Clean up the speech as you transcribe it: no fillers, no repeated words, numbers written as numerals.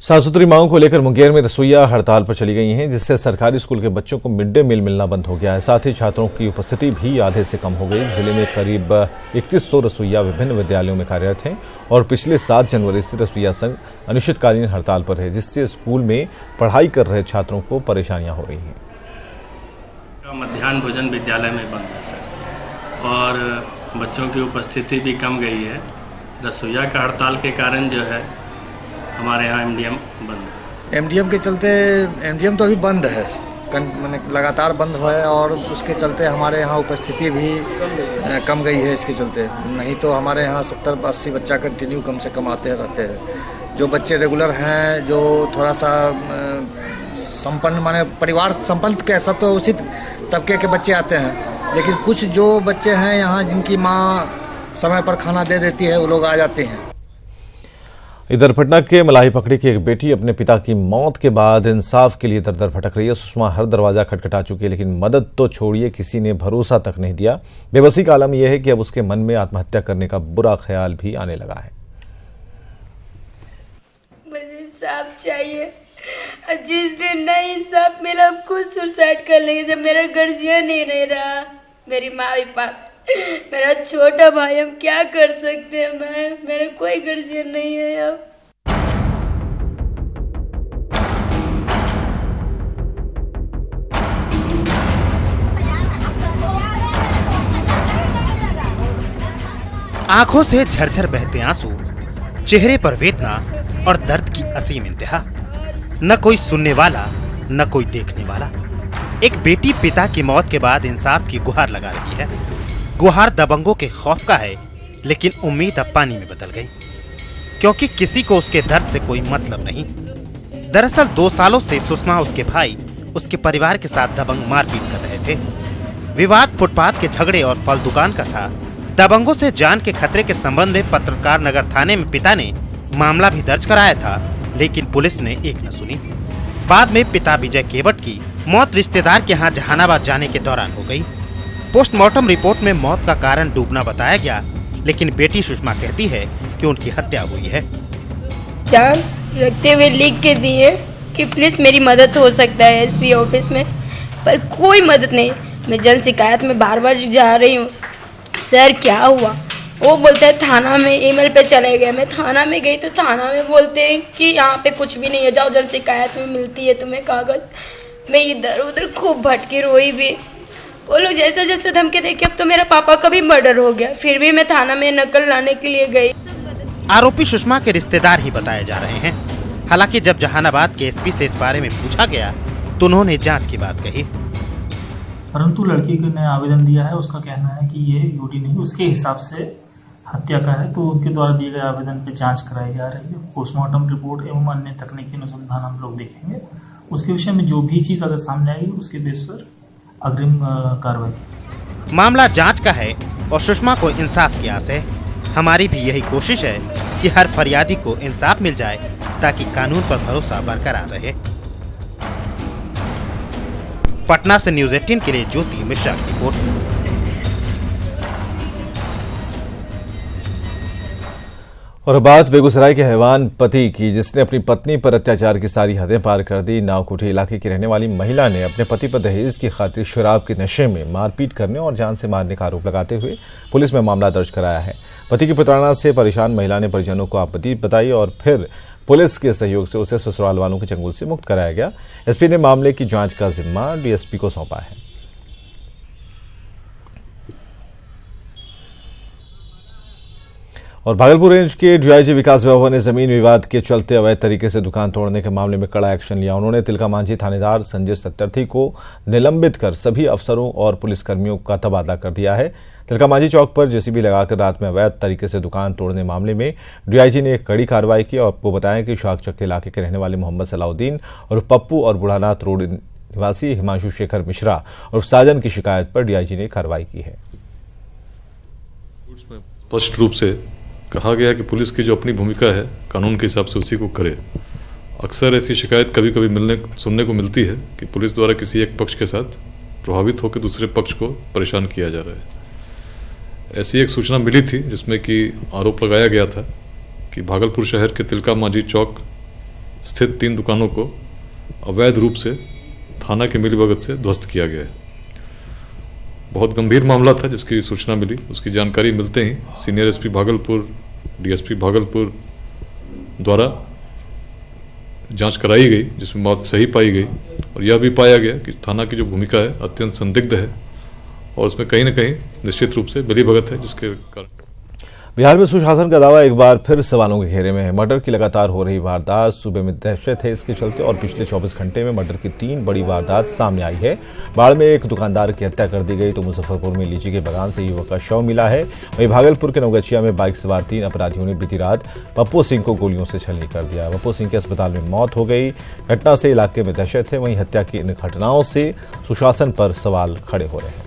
साफ सुथरी मांगों को लेकर मुंगेर में रसोइया हड़ताल पर चली गई हैं, जिससे सरकारी स्कूल के बच्चों को मिड डे मील मिलना बंद हो गया है। साथ ही छात्रों की उपस्थिति भी आधे से कम हो गई। जिले में करीब 3100 रसोइया विभिन्न विद्यालयों में कार्यरत हैं और पिछले 7 जनवरी से रसोइया संघ अनिश्चितकालीन हड़ताल पर है, जिससे स्कूल में पढ़ाई कर रहे छात्रों को परेशानियां हो रही हैं। मध्याह्न भोजन विद्यालय में बंद है सर, और बच्चों की उपस्थिति भी कम गई है। रसोइया का हड़ताल के कारण जो है हमारे यहाँ एमडीएम बंद है। एमडीएम के चलते एमडीएम तो अभी बंद है, मैंने लगातार बंद हुआ है और उसके चलते हमारे यहाँ उपस्थिति भी कम गई है। इसके चलते नहीं तो हमारे यहाँ 70-80 बच्चा कंटिन्यू कम से कम आते रहते हैं। जो बच्चे रेगुलर हैं, जो थोड़ा सा संपन्न माने परिवार संपन्न के सब तो उसी तबके के बच्चे आते हैं, लेकिन कुछ जो बच्चे हैं यहाँ जिनकी माँ समय पर खाना दे देती है, वो लोग आ जाते हैं। इधर पटना के मलाही पकड़ी की एक बेटी अपने पिता की मौत के बाद इंसाफ के लिए दर-दर भटक रही है। सुषमा हर दरवाजा खटखटा चुकी है, लेकिन मदद तो छोड़िए, किसी ने भरोसा तक नहीं दिया। बेबसी का आलम यह है कि अब उसके मन में आत्महत्या करने का बुरा ख्याल भी आने लगा है। मुझे इंसाफ चाहिए। जिस दिन नहीं इंसाफ मिला, हम खुद सुसाइड कर लेंगे। जब मेरा गार्जियन ही नहीं रहा, मेरी माँ भी मेरा छोटा भाई, हम क्या कर सकते हैं। मेरा कोई गार्जियन नहीं है अब। आंखों से झरझर बहते आंसू, चेहरे पर वेदना और दर्द की असीम इंतहा। न कोई सुनने वाला, न कोई देखने वाला। एक बेटी पिता की मौत के बाद इंसाफ की गुहार लगा रही है। गुहार दबंगों के खौफ का है, लेकिन उम्मीद अब पानी में बदल गई, क्योंकि किसी को उसके दर्द से कोई मतलब नहीं। दरअसल 2 सालों से सुषमा, उसके भाई, उसके परिवार के साथ दबंग मारपीट कर रहे थे। विवाद फुटपाथ के झगड़े और फल दुकान का था। दबंगों से जान के खतरे के संबंध में पत्रकार नगर थाने में पिता ने मामला भी दर्ज कराया था, लेकिन पुलिस ने एक न सुनी। बाद में पिता विजय केवट की मौत रिश्तेदार के यहाँ जहानाबाद जाने के दौरान हो गई। पोस्टमार्टम रिपोर्ट में मौत का कारण डूबना बताया गया, लेकिन बेटी सुषमा कहती है कि उनकी हत्या हुई है। जान रखते हुए लिख के दिए कि प्लीज मेरी मदद हो सकता है एसपी ऑफिस में, पर कोई मदद नहीं। मैं जन शिकायत में बार-बार जा रही हूँ, सर क्या हुआ। वो बोलते हैं थाना में, ईमेल पे चले गए। मैं थाना में गई तो थाना में बोलते हैं कि यहाँ पे कुछ भी नहीं है, जाओ जन शिकायत में मिलती है तुम्हें कागज। मैं इधर उधर खूब भटकी, रोई भी। वो लोग जैसे जैसे धमकी देके, अब तो मेरा पापा का भी मर्डर हो गया, फिर भी मैं थाना में नकल लाने के लिए गई। आरोपी सुषमा के रिश्तेदार ही बताए जा रहे हैं। हालांकि जब जहानाबाद के एसपी से इस बारे में पूछा गया तो उन्होंने जांच की बात कही, परंतु लड़की ने आवेदन दिया है। उसका कहना है कि ये यूडी नहीं, उसके हिसाब से हत्या का है, तो उनके द्वारा दिए गए आवेदन पे जांच कराई जा रही है। पोस्टमार्टम रिपोर्ट एवं अन्य तकनीकी अनुसंधान हम लोग देखेंगे। उसके विषय में जो भी चीज अगर सामने आएगी, उसके बेस पर अग्रिम कार्रवाई। मामला जांच का है और सुषमा को इंसाफ की आस है। हमारी भी यही कोशिश है कि हर फरियादी को इंसाफ मिल जाए, ताकि कानून पर भरोसा बरकरार रहे। पटना से न्यूज़ 18 के लिए ज्योति मिश्रा की रिपोर्ट। और बात बेगूसराय के हैवान पति की, जिसने अपनी पत्नी पर अत्याचार की सारी हदें पार कर दी। नावकोठी इलाके की रहने वाली महिला ने अपने पति पर दहेज की खातिर शराब के नशे में मारपीट करने और जान से मारने का आरोप लगाते हुए पुलिस में मामला दर्ज कराया है। पति की प्रताड़ना से परेशान महिला ने परिजनों को आपत्ति बताई और फिर पुलिस के सहयोग से उसे ससुराल वालों के चंगुल से मुक्त कराया गया। एसपी ने मामले की जांच का जिम्मा डीएसपी को सौंपा है। और भागलपुर रेंज के डीआईजी विकास बाबू ने जमीन विवाद के चलते अवैध तरीके से दुकान तोड़ने के मामले में कड़ा एक्शन लिया। उन्होंने तिलका मांझी थानेदार संजय सत्यार्थी को निलंबित कर सभी अफसरों और पुलिसकर्मियों का तबादला कर दिया है। तिलका मांझी चौक पर जेसीबी लगाकर रात में अवैध तरीके से दुकान तोड़ने मामले में डीआईजी ने एक कड़ी कार्रवाई की और आपको बताया कि शाकचक इलाके के रहने वाले मोहम्मद सलाउद्दीन और पप्पू और बुढ़ानाथ रोड निवासी हिमांशु शेखर मिश्रा और साजन की शिकायत पर डीआईजी ने कार्रवाई की है। स्पष्ट रूप से कहा गया कि पुलिस की जो अपनी भूमिका है कानून के हिसाब से उसी को करे। अक्सर ऐसी शिकायत कभी कभी सुनने को मिलती है कि पुलिस द्वारा किसी एक पक्ष के साथ प्रभावित होकर दूसरे पक्ष को परेशान किया जा रहा है। ऐसी एक सूचना मिली थी जिसमें कि आरोप लगाया गया था कि भागलपुर शहर के तिलका मांझी चौक स्थित 3 दुकानों को अवैध रूप से थाना के मिलीभगत से ध्वस्त किया गया है। बहुत गंभीर मामला था जिसकी सूचना मिली, उसकी जानकारी मिलते ही senior SP Bhagalpur, DSP Bhagalpur द्वारा जांच कराई गई, जिसमें मौत सही पाई गई और यह भी पाया गया कि थाना की जो भूमिका है अत्यंत संदिग्ध है और उसमें कहीं न कहीं निश्चित रूप से मिलीभगत है, जिसके कारण बिहार में सुशासन का दावा एक बार फिर सवालों के घेरे में है। मर्डर की लगातार हो रही वारदात सूबे में दहशत है इसके चलते और पिछले 24 घंटे में मर्डर की 3 बड़ी वारदात सामने आई है। बाढ़ में एक दुकानदार की हत्या कर दी गई तो मुजफ्फरपुर में लीची के बगान से युवक का शव मिला है। वहीं भागलपुर के नवगछिया में बाइक सवार 3 अपराधियों ने बीती रात पप्पू सिंह को गोलियों से छलनी कर दिया। पप्पू सिंह की अस्पताल में मौत हो गई। घटना से इलाके में दहशत है। वहीं हत्या की इन घटनाओं से सुशासन पर सवाल खड़े हो रहे हैं।